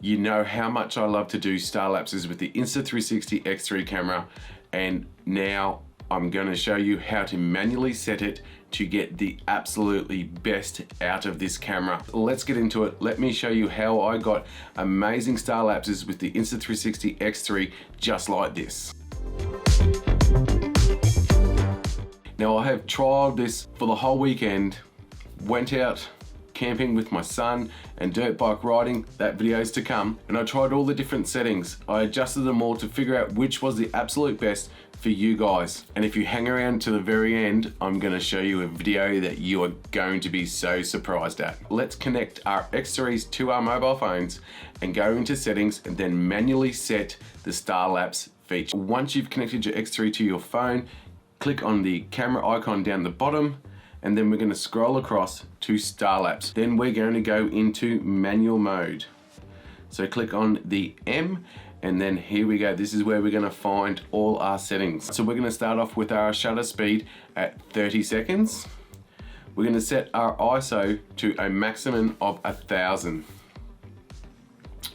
You know how much I love to do Starlapses with the Insta360 X3 camera, and now I'm going to show you how to manually set it to get the absolutely best out of this camera. Let's get into it. Let me show you how I got amazing Starlapses with the Insta360 X3 just like this. Now I have trialed this for the whole weekend, went out camping with my son and dirt bike riding, that video is to come, and I tried all the different settings. I adjusted them all to figure out which was the absolute best for you guys. And if you hang around to the very end, I'm going to show you a video that you are going to be so surprised at. Let's connect our X3s to our mobile phones and go into settings and then manually set the Starlapse feature. Once you've connected your X3 to your phone, click on the camera icon down the bottom, and then we're going to scroll across to Starlapse. Then we're going to go into manual mode. So click on the M, and then here we go. This is where we're going to find all our settings. So we're going to start off with our shutter speed at 30 seconds. We're going to set our ISO to a maximum of 1000.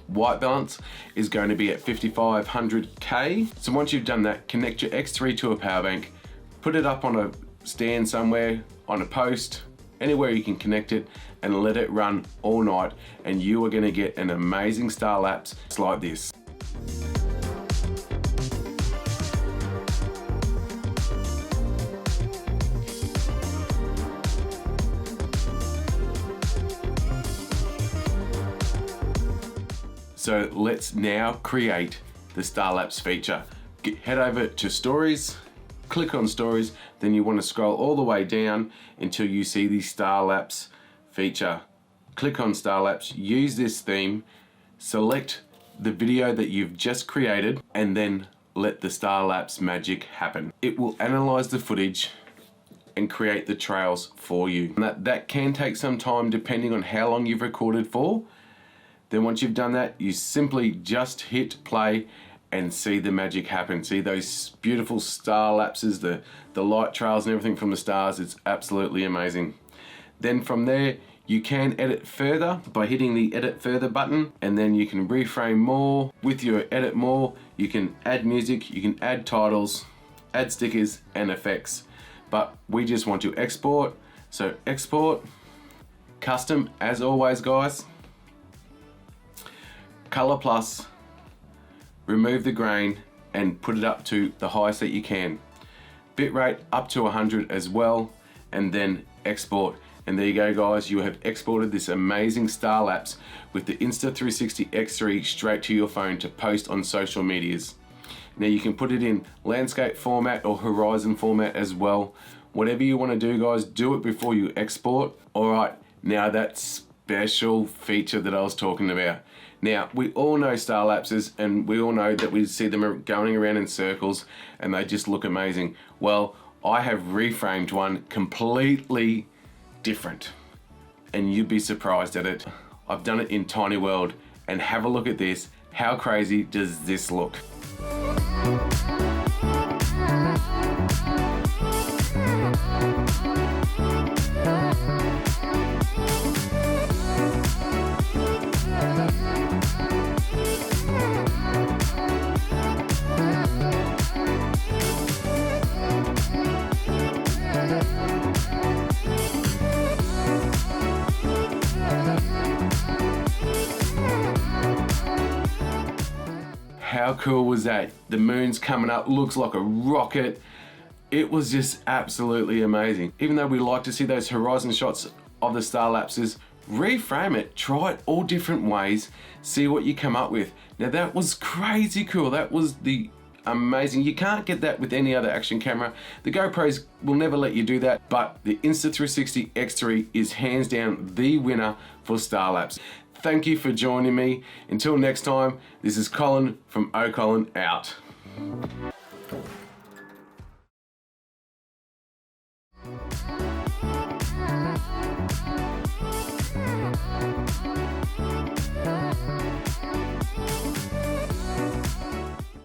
White balance is going to be at 5500K. So once you've done that, connect your X3 to a power bank, put it up on a stand somewhere, on a post, anywhere you can connect it, and let it run all night, and you are going to get an amazing Starlapse like this. So let's now create the Starlapse feature. Head over to Stories, click on Stories, then you want to scroll all the way down until you see the Starlapse feature. Click on Starlapse, use this theme, select the video that you've just created, and then let the Starlapse magic happen. It will analyze the footage and create the trails for you. That can take some time depending on how long you've recorded for. Then once you've done that, you simply just hit play and see the magic happen. See those beautiful Starlapses, the light trails and everything from the stars. It's absolutely amazing. Then from there, you can edit further by hitting the edit further button, and then you can reframe more. With your edit more, you can add music, you can add titles, add stickers and effects. But we just want to export. So export, custom as always guys, color plus, remove the grain and put it up to the highest that you can. Bitrate up to 100 as well, and then export. And there you go guys, you have exported this amazing Starlapse with the Insta360 X3 straight to your phone to post on social medias. Now you can put it in landscape format or horizon format as well. Whatever you want to do guys, do it before you export. Alright, now that special feature that I was talking about. Now, we all know Starlapses, and we all know that we see them going around in circles and they just look amazing. Well, I have reframed one completely different, and you'd be surprised at it. I've done it in Tiny World, and have a look at this. How crazy does this look? How cool was that? The moon's coming up, looks like a rocket. It was just absolutely amazing. Even though we like to see those horizon shots of the Starlapses, reframe it, try it all different ways, see what you come up with. Now that was crazy cool. That was the amazing. You can't get that with any other action camera. The GoPros will never let you do that, but the Insta360 X3 is hands down the winner for Starlapse. Thank you for joining me. Until next time, this is Colin from Colin out.